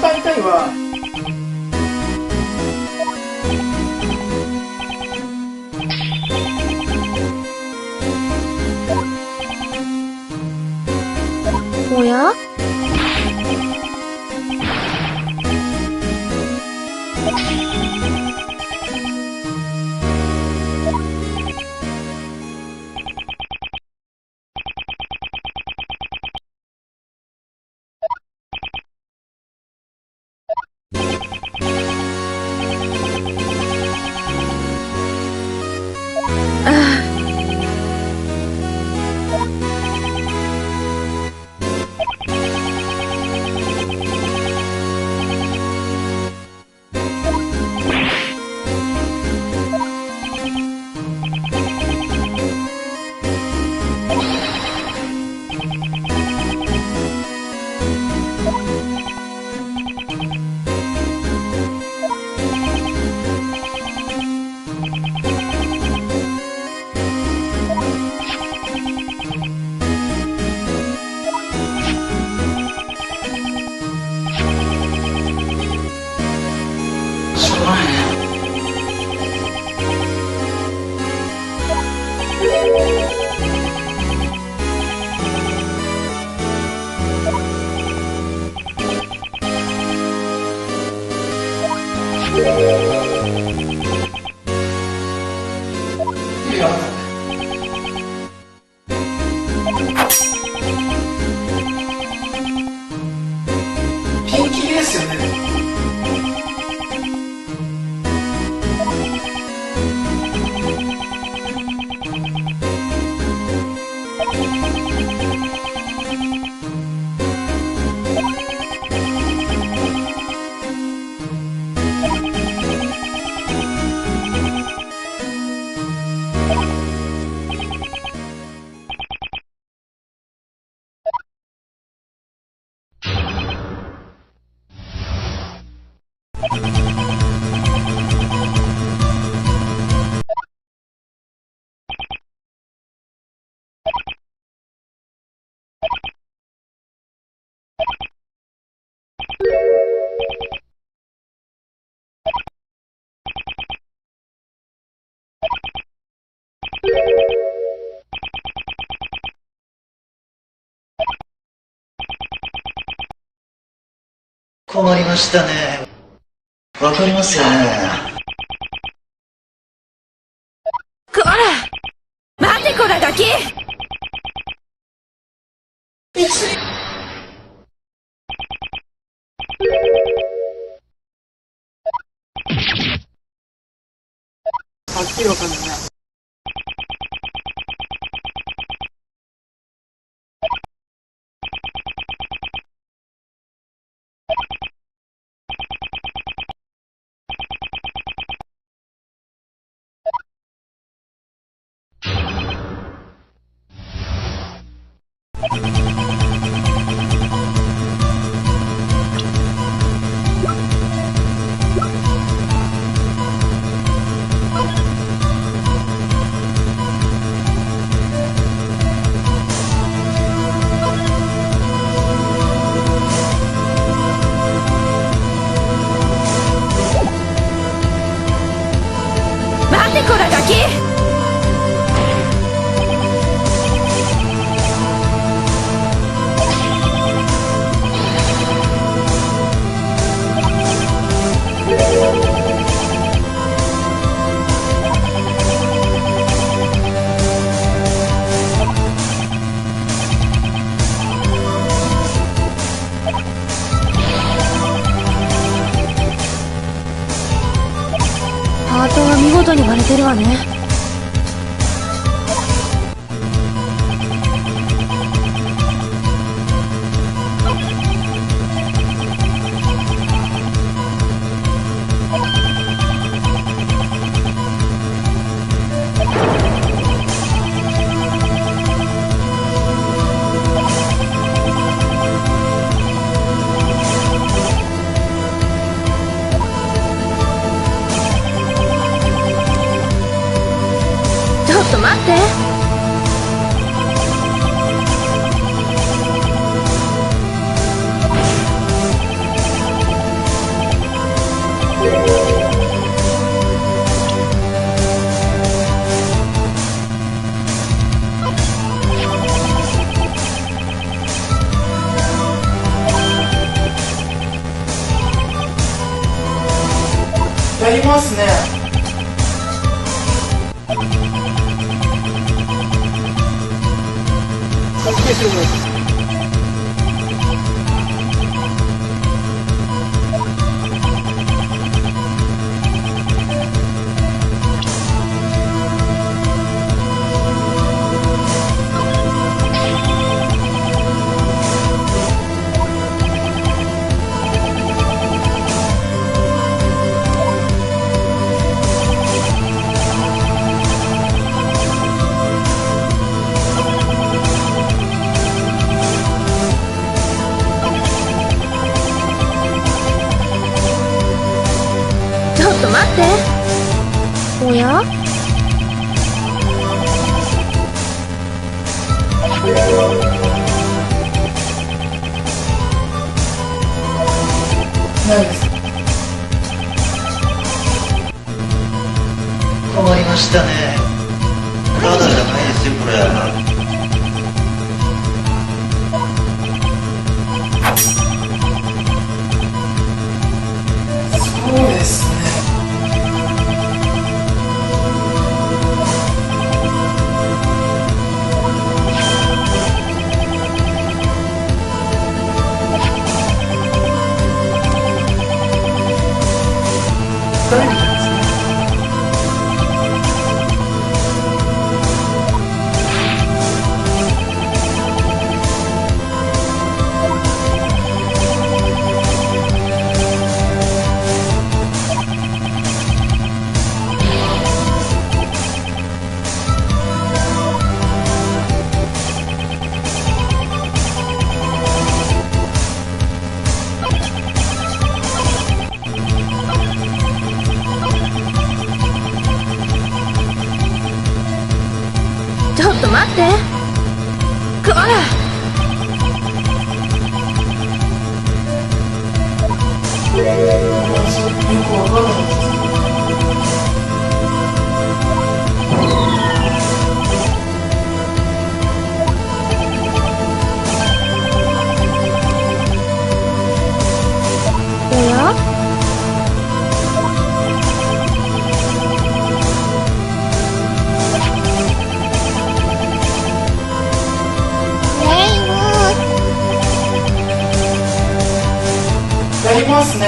大体はおや？ピンキリですよね。困りましたね。わかりますよね。こら！待てこらガキ！はっきりわかんないな。してるわね。ちょっと待って。やりますね。助けするの。ちょっと待って。おや？ないです。困りましたね。ただじゃないですよ、これ。そうですね。誰みたいですね。ちょっと待って。こら！よくわかんないです。おや？やりますね。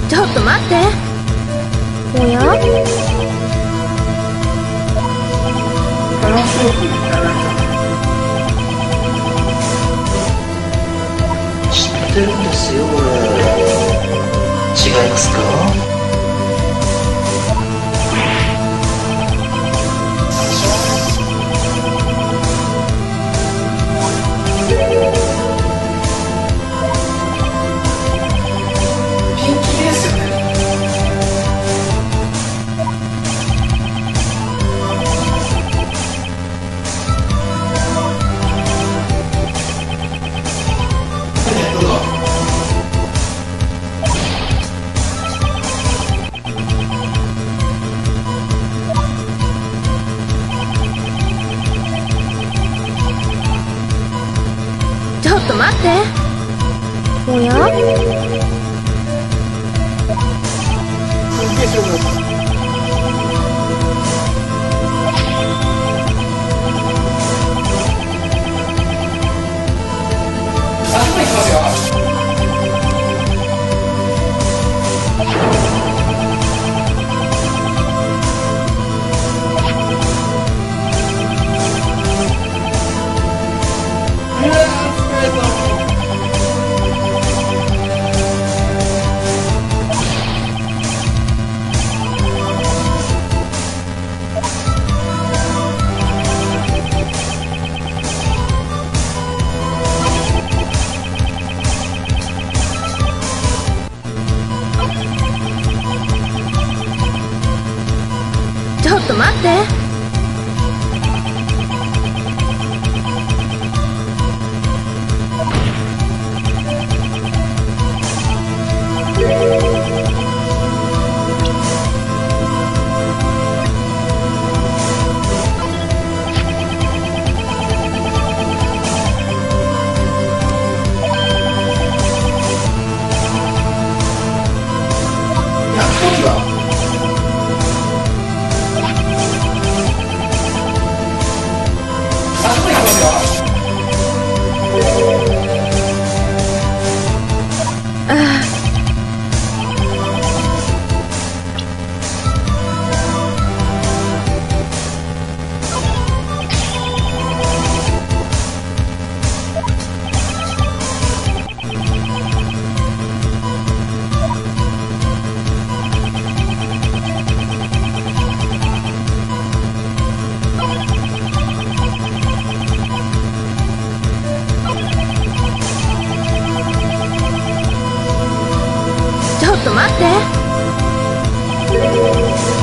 ちょっと待って。おや？バランスよくやられた。知ってるんですよ、これ。違いますか？ピンキリですよね。どうぞ。すげえ白くなった。ちょっと待って。ちょっと待って。困りますね。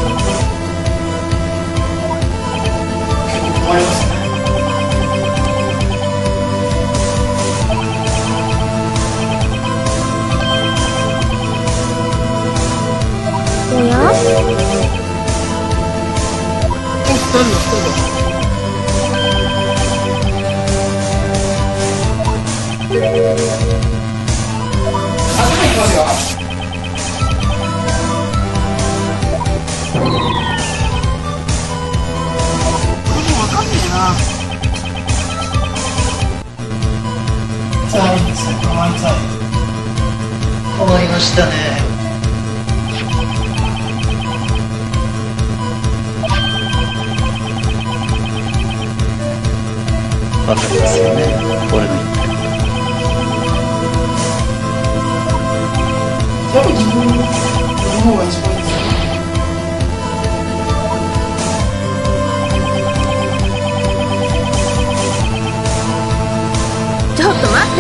おや？何だそうだ。いきますよ。痛いですね。かわいそう。困りましたね。わかりますよね、俺の言ってる。やっぱ自分の方が一番いいですよ。ちょっと待って。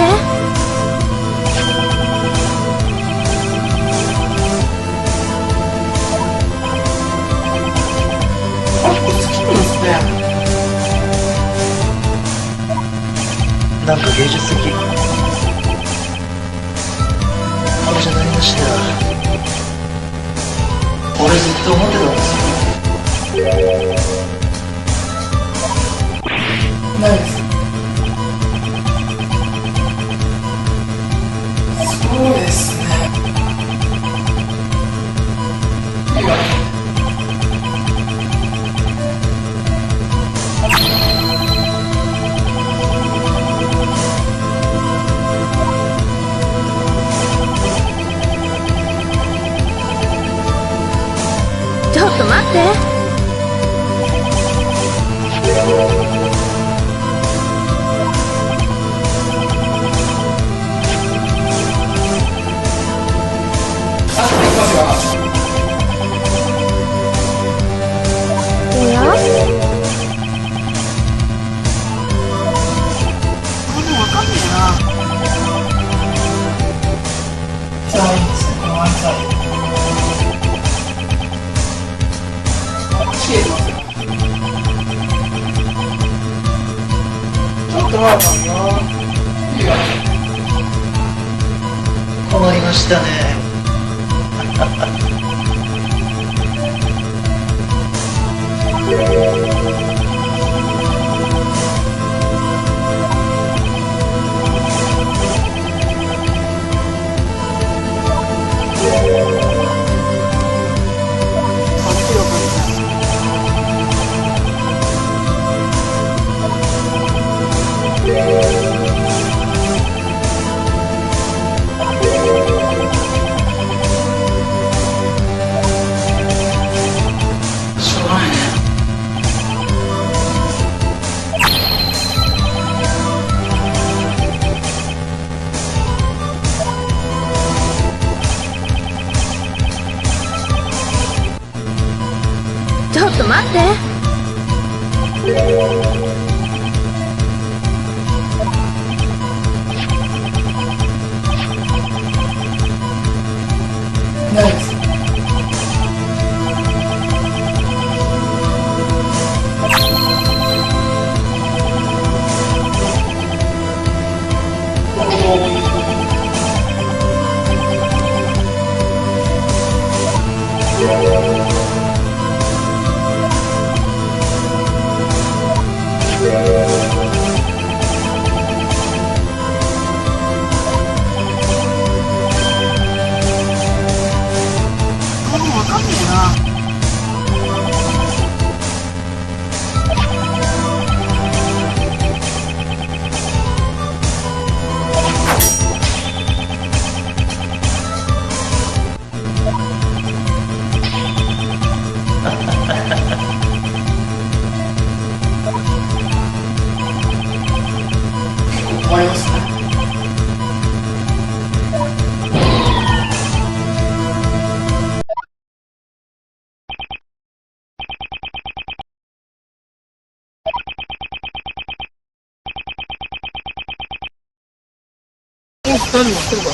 あ、これ好きなんですね。なんか芸術的。これじゃなりました。俺ずっと思ってたんですよ。ないです。そうですね。いいわ。ちょっと待って。おや？わかんねえな。痛いんですね。このワンサイド。消えてますよ。ちょっと待ってよ。いいわ。困りましたね。って。ナイス。わかんねえな。困りますね。大丈夫、来てるか。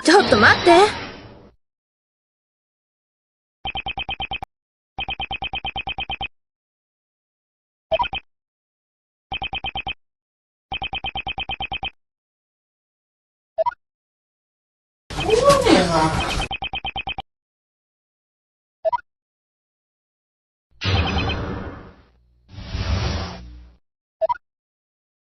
ちょっと待って。